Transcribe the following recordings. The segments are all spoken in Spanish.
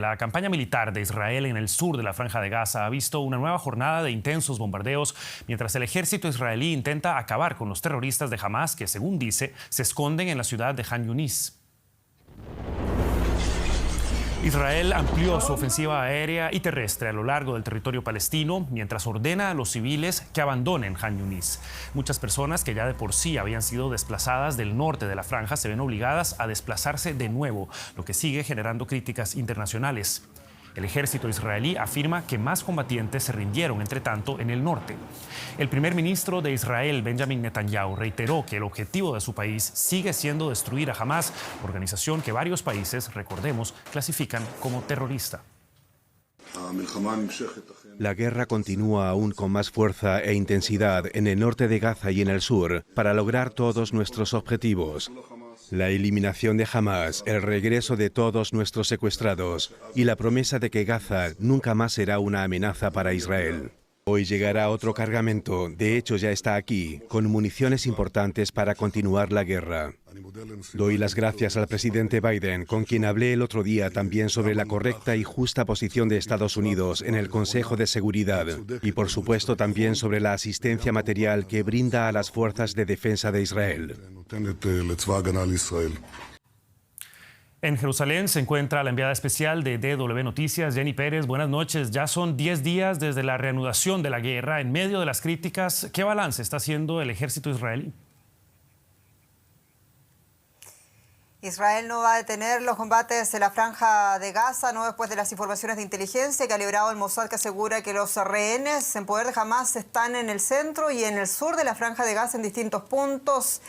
La campaña militar de Israel en el sur de la Franja de Gaza ha visto una nueva jornada de intensos bombardeos mientras el ejército israelí intenta acabar con los terroristas de Hamás que, según dice, se esconden en la ciudad de Khan Yunis. Israel amplió su ofensiva aérea y terrestre a lo largo del territorio palestino mientras ordena a los civiles que abandonen Khan Yunis. Muchas personas que ya de por sí habían sido desplazadas del norte de la franja se ven obligadas a desplazarse de nuevo, lo que sigue generando críticas internacionales. El ejército israelí afirma que más combatientes se rindieron, entre tanto, en el norte. El primer ministro de Israel, Benjamin Netanyahu, reiteró que el objetivo de su país sigue siendo destruir a Hamás, organización que varios países, recordemos, clasifican como terrorista. La guerra continúa aún con más fuerza e intensidad en el norte de Gaza y en el sur para lograr todos nuestros objetivos. La eliminación de Hamás, el regreso de todos nuestros secuestrados y la promesa de que Gaza nunca más será una amenaza para Israel. Hoy llegará otro cargamento, de hecho ya está aquí, con municiones importantes para continuar la guerra. Doy las gracias al presidente Biden, con quien hablé el otro día también sobre la correcta y justa posición de Estados Unidos en el Consejo de Seguridad y por supuesto también sobre la asistencia material que brinda a las fuerzas de defensa de Israel. En Jerusalén se encuentra la enviada especial de DW Noticias, Jenny Pérez. Buenas noches. Ya son 10 días desde la reanudación de la guerra. En medio de las críticas, ¿qué balance está haciendo el ejército israelí? Israel no va a detener los combates en la Franja de Gaza, no después de las informaciones de inteligencia que ha librado el Mossad, que asegura que los rehenes en poder de Hamás están en el centro y en el sur de la Franja de Gaza en distintos puntos.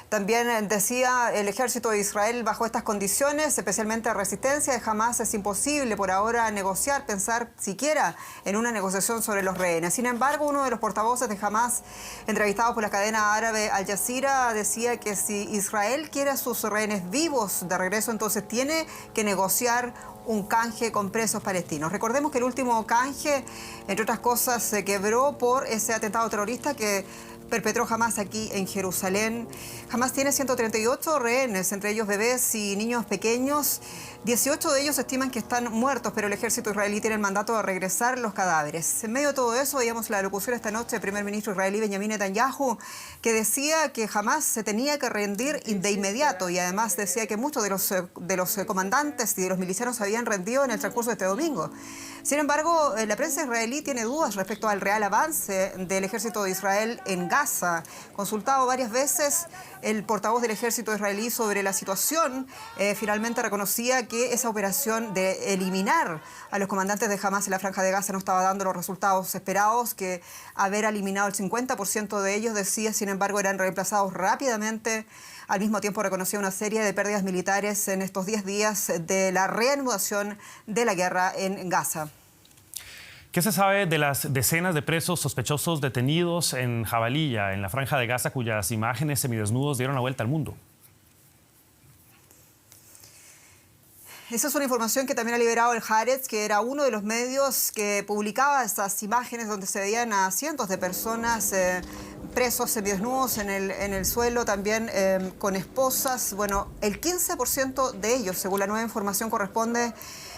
También decía el ejército de Israel, bajo estas condiciones, especialmente de resistencia de Hamás, es imposible por ahora negociar, pensar siquiera en una negociación sobre los rehenes. Sin embargo, uno de los portavoces de Hamás, entrevistado por la cadena árabe Al Jazeera, decía que si Israel quiere a sus rehenes vivos de regreso, entonces tiene que negociar un canje con presos palestinos. Recordemos que el último canje, entre otras cosas, se quebró por ese atentado terrorista que perpetró Hamás aquí en Jerusalén. Hamás tiene 138 rehenes, entre ellos bebés y niños pequeños. 18 de ellos estiman que están muertos, pero el ejército israelí tiene el mandato de regresar los cadáveres. En medio de todo eso, veíamos la locución esta noche del primer ministro israelí Benjamin Netanyahu, que decía que Hamás se tenía que rendir de inmediato y además decía que muchos de los comandantes y de los milicianos se habían rendido en el transcurso de este domingo. Sin embargo, la prensa israelí tiene dudas respecto al real avance del ejército de Israel en Gaza. Consultado varias veces, el portavoz del ejército israelí sobre la situación finalmente reconocía que esa operación de eliminar a los comandantes de Hamás en la Franja de Gaza no estaba dando los resultados esperados, que haber eliminado el 50% de ellos, decía, sin embargo, eran reemplazados rápidamente. Al mismo tiempo reconocía una serie de pérdidas militares en estos 10 días de la reanudación de la guerra en Gaza. ¿Qué se sabe de las decenas de presos sospechosos detenidos en Jabalilla, en la Franja de Gaza, cuyas imágenes semidesnudos dieron la vuelta al mundo? Esa es una información que también ha liberado el Haaretz, que era uno de los medios que publicaba estas imágenes donde se veían a cientos de personas presos semidesnudos en el suelo, también con esposas. Bueno, el 15% de ellos, según la nueva información, corresponde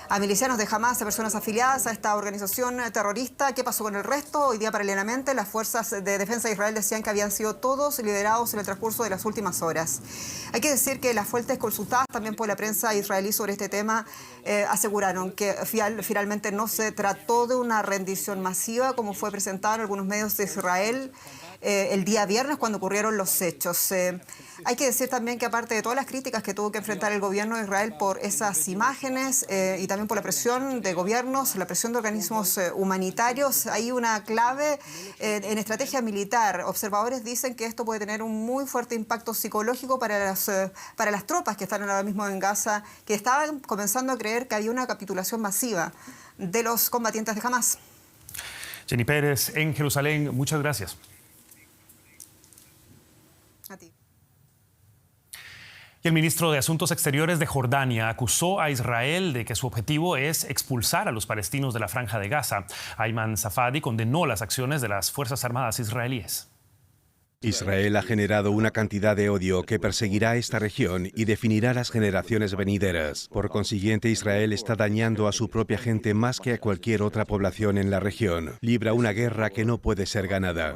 a milicianos de Hamás, a personas afiliadas a esta organización terrorista. ¿Qué pasó con el resto? Hoy día, paralelamente, las fuerzas de defensa de Israel decían que habían sido todos liberados en el transcurso de las últimas horas. Hay que decir que las fuentes consultadas también por la prensa israelí sobre este tema aseguraron que finalmente no se trató de una rendición masiva como fue presentado en algunos medios de Israel el día viernes cuando ocurrieron los hechos. Hay que decir también que aparte de todas las críticas que tuvo que enfrentar el gobierno de Israel por esas imágenes y también por la presión de gobiernos, la presión de organismos humanitarios, hay una clave en estrategia militar. Observadores dicen que esto puede tener un muy fuerte impacto psicológico para las tropas que están ahora mismo en Gaza, que estaban comenzando a creer que había una capitulación masiva de los combatientes de Hamás. Jenny Pérez, en Jerusalén, muchas gracias. A ti. Y el ministro de Asuntos Exteriores de Jordania acusó a Israel de que su objetivo es expulsar a los palestinos de la Franja de Gaza. Ayman Safadi condenó las acciones de las Fuerzas Armadas israelíes. Israel ha generado una cantidad de odio que perseguirá esta región y definirá las generaciones venideras. Por consiguiente, Israel está dañando a su propia gente más que a cualquier otra población en la región. Libra una guerra que no puede ser ganada.